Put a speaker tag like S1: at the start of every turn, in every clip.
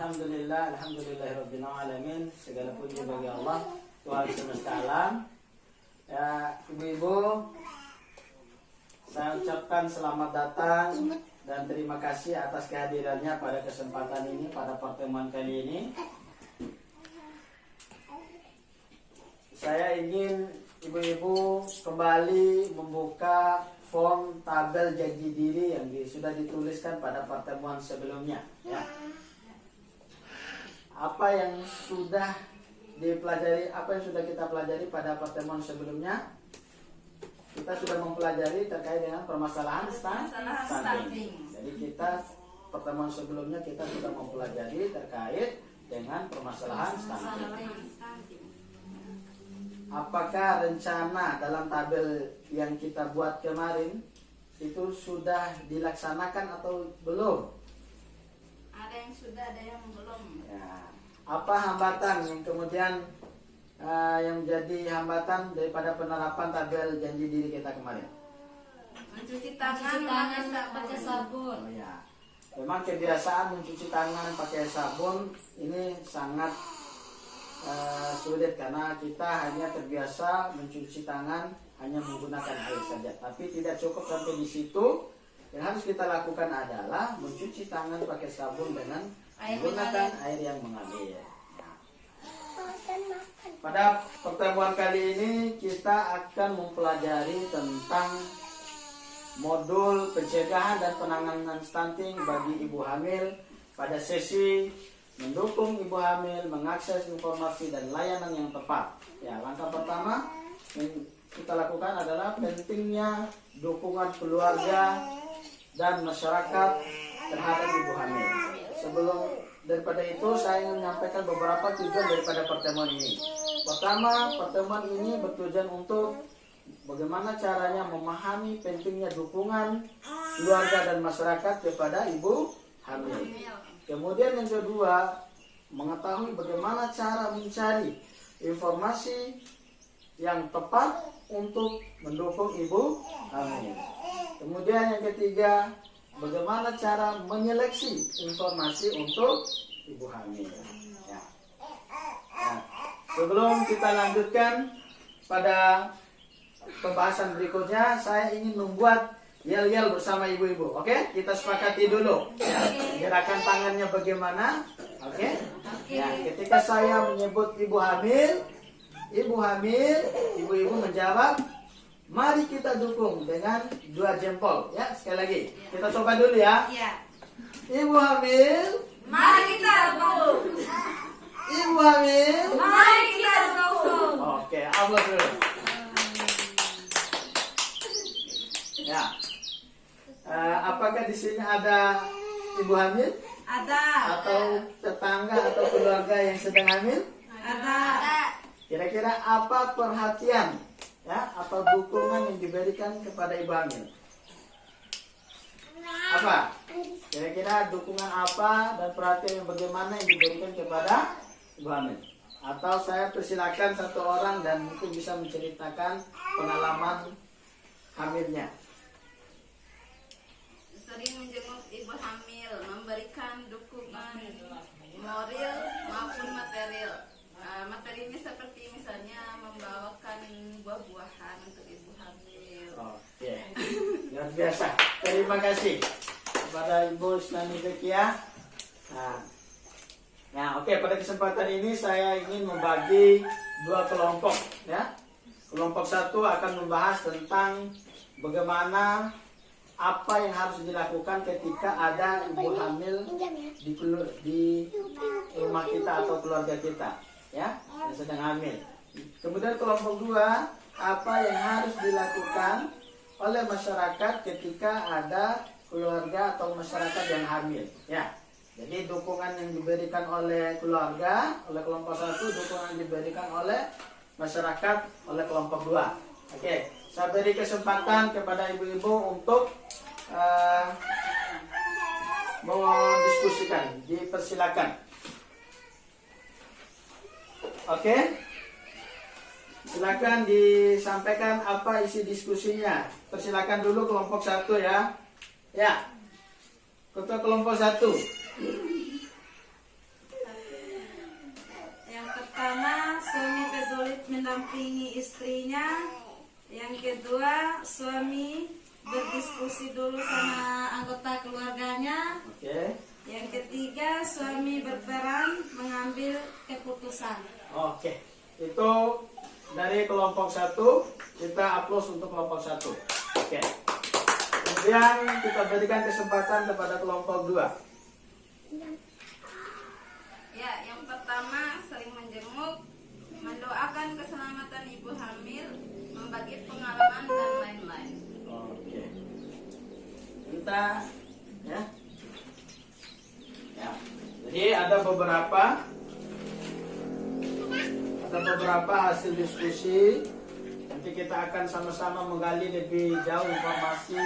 S1: Alhamdulillahirabbil alamin. Segala puji bagi Allah, Tuhan semesta alam. Ya, ibu-ibu, saya ucapkan selamat datang dan terima kasih atas kehadirannya pada kesempatan ini, pada pertemuan kali ini. Saya ingin ibu-ibu kembali membuka form tabel janji diri yang sudah dituliskan pada pertemuan sebelumnya, ya. Apa yang sudah dipelajari, apa yang sudah kita pelajari pada pertemuan sebelumnya? Kita sudah mempelajari terkait dengan permasalahan stunting. Jadi kita pertemuan sebelumnya kita sudah mempelajari terkait dengan permasalahan stunting. Apakah rencana dalam tabel yang kita buat kemarin itu sudah dilaksanakan atau belum?
S2: Ada yang sudah, ada yang belum.
S1: Ya. Apa hambatan yang kemudian yang jadi hambatan daripada penerapan tabel janji diri kita kemarin?
S2: Mencuci tangan pakai sabun.
S1: Oh ya. Memang kebiasaan mencuci tangan pakai sabun ini sangat sulit karena kita hanya terbiasa mencuci tangan hanya menggunakan air saja. Tapi tidak cukup sampai di situ. Yang harus kita lakukan adalah mencuci tangan pakai sabun dengan menggunakan air yang mengalir. Nah, pada pertemuan kali ini kita akan mempelajari tentang modul pencegahan dan penanganan stunting bagi ibu hamil pada sesi mendukung ibu hamil mengakses informasi dan layanan yang tepat. Ya, langkah pertama yang kita lakukan adalah pentingnya dukungan keluarga dan masyarakat terhadap ibu hamil. Sebelum daripada itu saya ingin menyampaikan beberapa tujuan daripada pertemuan ini. Pertama, pertemuan ini bertujuan untuk bagaimana caranya memahami pentingnya dukungan keluarga dan masyarakat kepada ibu hamil. Kemudian yang kedua, mengetahui bagaimana cara mencari informasi yang tepat untuk mendukung ibu hamil. Kemudian yang ketiga, bagaimana cara menyeleksi informasi untuk ibu hamil. Ya. Nah, sebelum kita lanjutkan pada pembahasan berikutnya, saya ingin membuat yel-yel bersama ibu-ibu. Oke, kita sepakati dulu. Ya, gerakan tangannya bagaimana? Oke. Ya, ketika saya menyebut ibu hamil, ibu-ibu menjawab, mari kita dukung dengan 2 jempol. Ya, sekali lagi. Kita coba dulu ya. Ibu hamil,
S2: Mari kita dukung.
S1: ibu hamil.
S2: Mari kita dukung.
S1: Oke, Allah dulu. Ya. Apakah di sini ada ibu hamil?
S2: Ada.
S1: Atau tetangga atau keluarga yang sedang hamil?
S2: Ada.
S1: Kira-kira apa perhatian, ya, atau dukungan yang diberikan kepada ibu hamil? Apa? Kira-kira dukungan apa dan perhatian yang bagaimana yang diberikan kepada ibu hamil? Atau saya persilakan satu orang dan mungkin bisa menceritakan pengalaman hamilnya.
S2: Sering menjenguk ibu hamil, memberikan dukungan moral maupun material. Materinya seperti misalnya membawakan buah-buahan untuk ibu hamil.
S1: Oke, luar biasa. Terima kasih kepada Ibu Islami Zekia. Nah, oke, pada kesempatan ini saya ingin membagi 2 kelompok. Ya, kelompok 1 akan membahas tentang bagaimana apa yang harus dilakukan ketika ada ibu hamil di rumah kita atau keluarga kita, ya, yang sedang hamil. Kemudian kelompok 2, apa yang harus dilakukan oleh masyarakat ketika ada keluarga atau masyarakat yang hamil, ya. Jadi dukungan yang diberikan oleh keluarga, oleh kelompok 1, dukungan yang diberikan oleh masyarakat, oleh kelompok 2. Oke, saya beri kesempatan kepada ibu-ibu untuk mendiskusikan. Dipersilakan. Oke, silakan disampaikan apa isi diskusinya. Persilakan dulu kelompok 1 ya. Ya, ketua kelompok 1.
S3: pertama, suami peduli mendampingi istrinya. Yang kedua, suami berdiskusi dulu sama anggota keluarganya.
S1: Oke.
S3: Yang ketiga, suami berperan mengambil keputusan.
S1: Oke. Itu dari kelompok 1, kita aplaus untuk kelompok 1. Oke. Kemudian kita berikan kesempatan kepada kelompok 2.
S2: Ya, yang pertama sering menjenguk, mendoakan keselamatan ibu hamil, membagi pengalaman dan lain-lain.
S1: Oke. Kita ya. Ya. Jadi ada beberapa hasil diskusi. Nanti kita akan sama-sama menggali lebih jauh informasi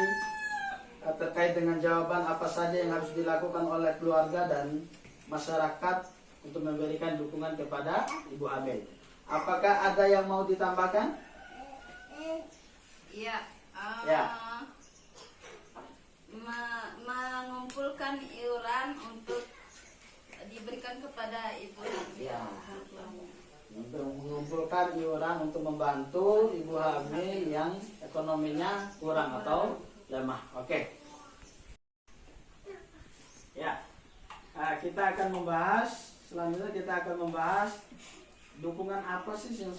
S1: terkait dengan jawaban apa saja yang harus dilakukan oleh keluarga dan masyarakat untuk memberikan dukungan kepada ibu hamil. Apakah ada yang mau ditambahkan?
S2: Iya.
S1: Ya.
S2: Mengumpulkan iuran untuk diberikan kepada ibu hamil.
S1: Ya. Untuk mengumpulkan iuran untuk membantu ibu hamil yang ekonominya kurang atau lemah. Oke. Ya. Nah, kita akan membahas selanjutnya dukungan apa sih yang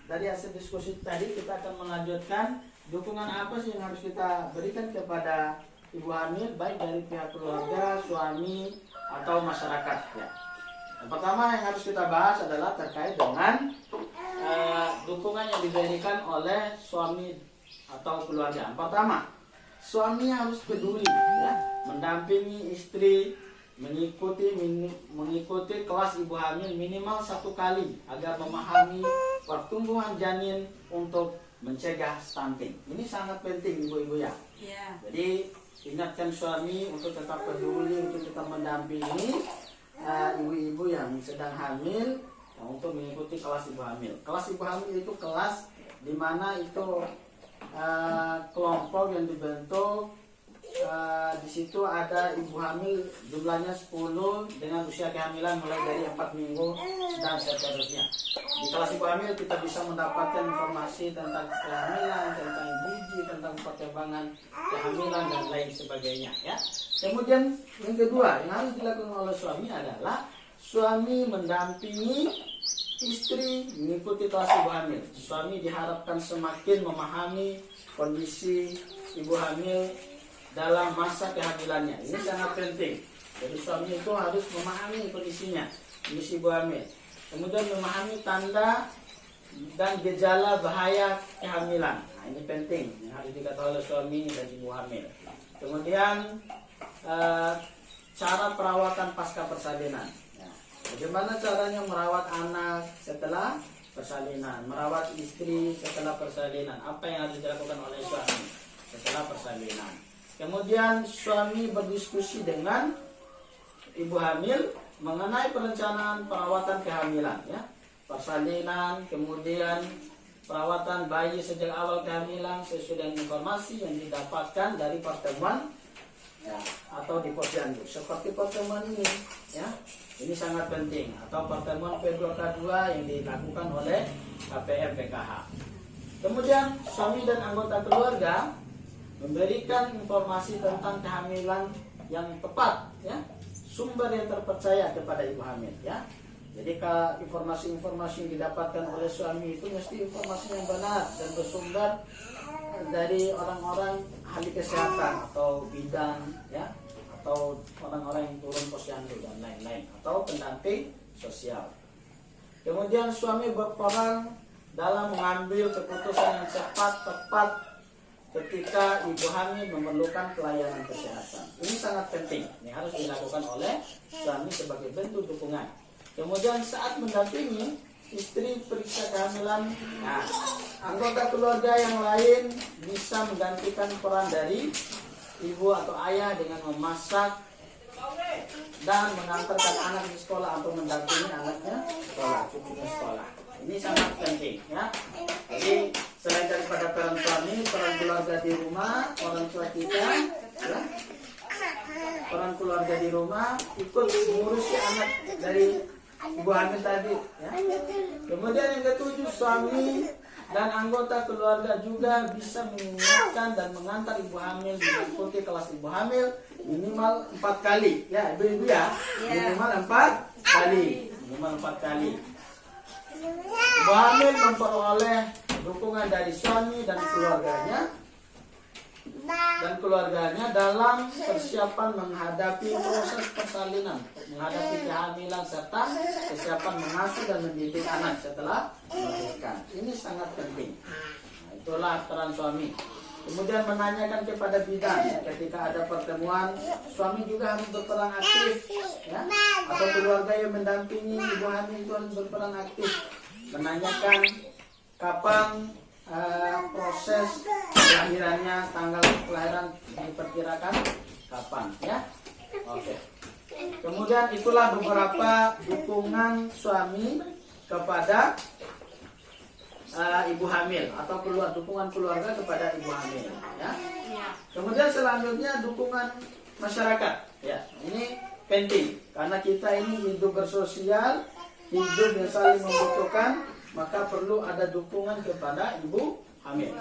S1: dari hasil diskusi tadi. Kita akan melanjutkan dukungan apa sih yang harus kita berikan kepada ibu hamil, baik dari pihak keluarga, suami atau masyarakat. Ya. Yang pertama yang harus kita bahas adalah terkait dengan dukungan yang diberikan oleh suami atau keluarga. Yang pertama, suami harus peduli, ya, mendampingi istri, mengikuti kelas ibu hamil minimal 1 kali agar memahami pertumbuhan janin untuk mencegah stunting. Ini sangat penting ibu-ibu ya.
S3: Ya.
S1: Jadi ingatkan suami untuk tetap peduli, untuk tetap mendampingi ibu-ibu yang sedang hamil untuk mengikuti kelas ibu hamil. Kelas ibu hamil itu kelas di mana itu kelompok yang dibentuk. Di situ ada ibu hamil jumlahnya 10 dengan usia kehamilan mulai dari 4 minggu dan seterusnya. Di kelas ibu hamil kita bisa mendapatkan informasi tentang kehamilan, tentang gizi, tentang perkembangan kehamilan dan lain sebagainya. Ya. Kemudian yang kedua yang harus dilakukan oleh suami adalah suami mendampingi istri mengikuti kelas ibu hamil. Suami diharapkan semakin memahami kondisi ibu hamil dalam masa kehamilannya. Ini sangat penting. Jadi suami itu harus memahami kondisinya, kondisi ibu hamil. Kemudian memahami tanda dan gejala bahaya kehamilan. Nah, ini penting yang harus diketahui oleh suami dan ibu hamil. Kemudian cara perawatan pasca persalinan. Ya. Bagaimana caranya merawat anak setelah persalinan, merawat istri setelah persalinan. Apa yang harus dilakukan oleh suami setelah persalinan. Kemudian suami berdiskusi dengan ibu hamil mengenai perencanaan perawatan kehamilan, ya, persalinan, kemudian perawatan bayi sejak awal kehamilan sesuai dengan informasi yang didapatkan dari pertemuan, ya, atau di posyandu. Seperti pertemuan ini, ya, ini sangat penting. Atau pertemuan P2K2 yang dilakukan oleh KPM PKH. Kemudian suami dan anggota keluarga memberikan informasi tentang kehamilan yang tepat, ya, sumber yang terpercaya kepada ibu hamil, ya. Jadi informasi-informasi yang didapatkan oleh suami itu mesti informasi yang benar dan bersumber dari orang-orang ahli kesehatan atau bidan, ya, atau orang-orang yang turun posyandu dan lain-lain, atau pendamping sosial. Kemudian suami berperan dalam mengambil keputusan yang cepat, tepat ketika ibu hamil memerlukan pelayanan kesehatan. Ini sangat penting. Ini harus dilakukan oleh suami sebagai bentuk dukungan. Kemudian saat mendampingi istri periksa kehamilan, nah, anggota keluarga yang lain bisa menggantikan peran dari ibu atau ayah dengan memasak dan mengantarkan anak di sekolah atau mendampingi anaknya sekolah, cucunya sekolah. Ini sangat penting, ya. Jadi selain daripada peran suami, peran keluarga di rumah, orang tua kita, ya, peran keluarga di rumah ikut mengurusi anak dari ibu hamil tadi. Ya. Kemudian yang ketujuh, suami dan anggota keluarga juga bisa mengingatkan dan mengantar ibu hamil mengikuti kelas ibu hamil minimal 4 kali. Ya, ibu-ibu ya, minimal 4 kali. Minimal 4 kali. Ibu hamil memperoleh dukungan dari suami dan keluarganya dalam persiapan menghadapi proses persalinan, menghadapi kehamilan serta kesiapan mengasuh dan mendidik anak setelah melahirkan. Ini sangat penting. Nah, itulah peran suami. Kemudian menanyakan kepada bidan ketika ada pertemuan, suami juga harus berperan aktif, ya. Atau keluarga yang mendampingi ibu hamil itu harus berperan aktif, menanyakan kapan proses kelahirannya, tanggal kelahiran diperkirakan kapan, ya. Oke. Kemudian itulah beberapa dukungan suami kepada ibu hamil atau dukungan keluarga kepada ibu hamil, ya. Kemudian selanjutnya dukungan masyarakat, ya. Ini penting karena kita ini hidup bersosial, hidup yang saling membutuhkan, maka perlu ada dukungan kepada ibu hamil.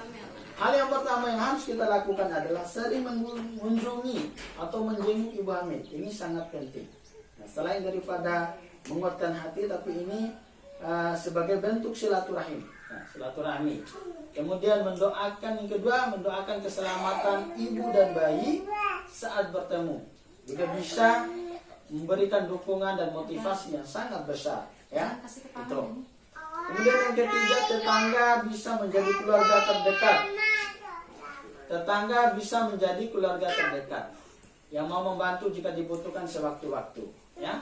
S1: Hal yang pertama yang harus kita lakukan adalah sering mengunjungi atau menjenguk ibu hamil. Ini sangat penting. Nah, selain daripada menguatkan hati, tapi ini sebagai bentuk silaturahim. Nah, silaturahmi. Kemudian mendoakan, yang kedua, mendoakan keselamatan ibu dan bayi saat bertemu. Juga bisa memberikan dukungan dan motivasi yang sangat besar, ya. Itu. Kemudian yang ketiga, tetangga bisa menjadi keluarga terdekat. Tetangga bisa menjadi keluarga terdekat yang mau membantu jika dibutuhkan sewaktu-waktu, ya.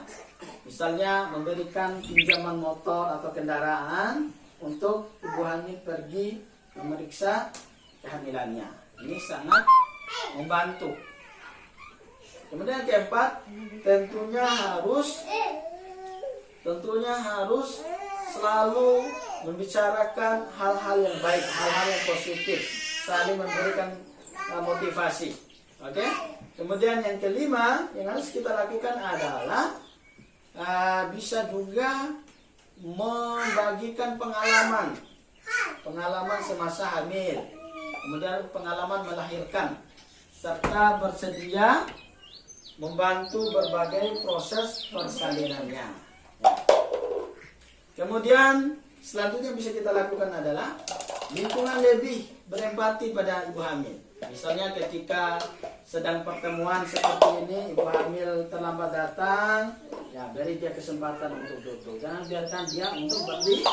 S1: Misalnya memberikan pinjaman motor atau kendaraan untuk ibu hamil pergi memeriksa kehamilannya. Ini sangat membantu. Kemudian yang keempat, tentunya harus selalu membicarakan hal-hal yang baik, hal-hal yang positif, saling memberikan motivasi. Oke? Kemudian yang kelima yang harus kita lakukan adalah bisa juga membagikan pengalaman semasa hamil, kemudian pengalaman melahirkan, serta bersedia membantu berbagai proses persalinannya. Kemudian selanjutnya bisa kita lakukan adalah lingkungan lebih berempati pada ibu hamil. Misalnya ketika sedang pertemuan seperti ini, ibu hamil terlambat datang, ya beri dia kesempatan untuk duduk. Jangan biarkan dia untuk berdiri.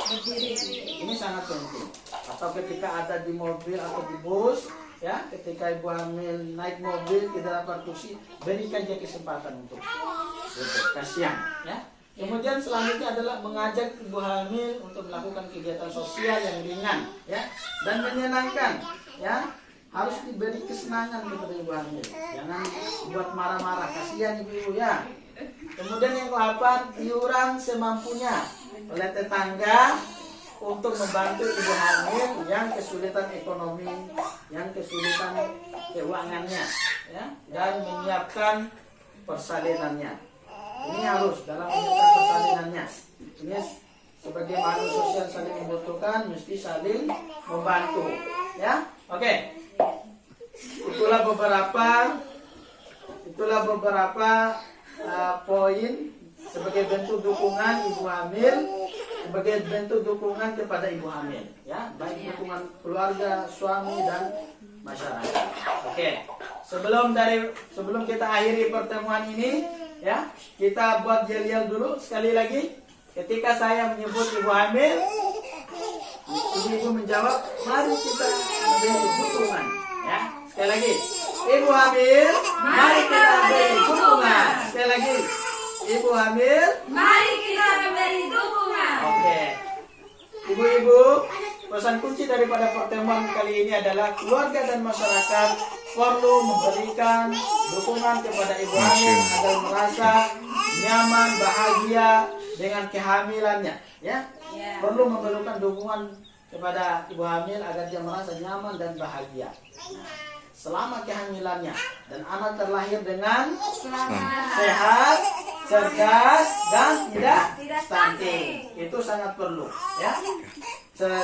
S1: Ini sangat penting. Atau ketika ada di mobil atau di bus, ya, ketika ibu hamil naik mobil tidak dapat kursi, berikan dia kesempatan untuk duduk. Kasihan, ya. Kemudian selanjutnya adalah mengajak ibu hamil untuk melakukan kegiatan sosial yang ringan, ya, dan menyenangkan, ya. Harus diberi kesenangan kepada ibu hamil. Jangan buat marah-marah, kasihan ibu-ibu, ya. Kemudian yang ke-8, iuran semampunya oleh tetangga untuk membantu ibu hamil yang kesulitan ekonomi, yang kesulitan keuangannya, ya, dan menyiapkan persalinannya. Ini harus dalam menyiapkan persalinannya. Ini sebagai makhluk sosial saling membutuhkan, mesti saling membantu, ya. Oke. Itulah beberapa poin sebagai bentuk dukungan ibu hamil, sebagai bentuk dukungan kepada ibu hamil, ya, baik dukungan keluarga, suami dan masyarakat. Oke. Sebelum kita akhiri pertemuan ini, ya, kita buat yel-yel dulu sekali lagi. Ketika saya menyebut ibu hamil, ibu menjawab, mari kita beri dukungan, ya. Sekali lagi, ibu hamil, mari kita beri dukungan. Sekali lagi, ibu hamil,
S3: Mari kita memberi dukungan.
S1: oke. Ibu-ibu, pesan kunci daripada pertemuan kali ini adalah keluarga dan masyarakat perlu memberikan dukungan kepada ibu hamil agar merasa nyaman, bahagia dengan kehamilannya, ya. Perlu memberikan dukungan kepada ibu hamil agar dia merasa nyaman dan bahagia selama kehamilannya, dan anak terlahir dengan sehat, cerdas, dan tidak itu sangat perlu, ya.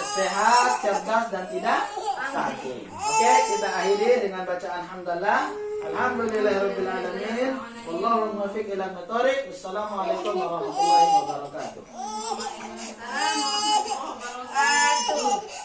S1: Sehat, cerdas dan tidak sakit. Oke, kita akhiri dengan bacaan hamdalah. Alhamdulillahirabbil alamin. Wallahu muwaffiq ila thoriq. Wassalamualaikum warahmatullahi wabarakatuh.
S2: Assalamualaikum warahmatullahi wabarakatuh.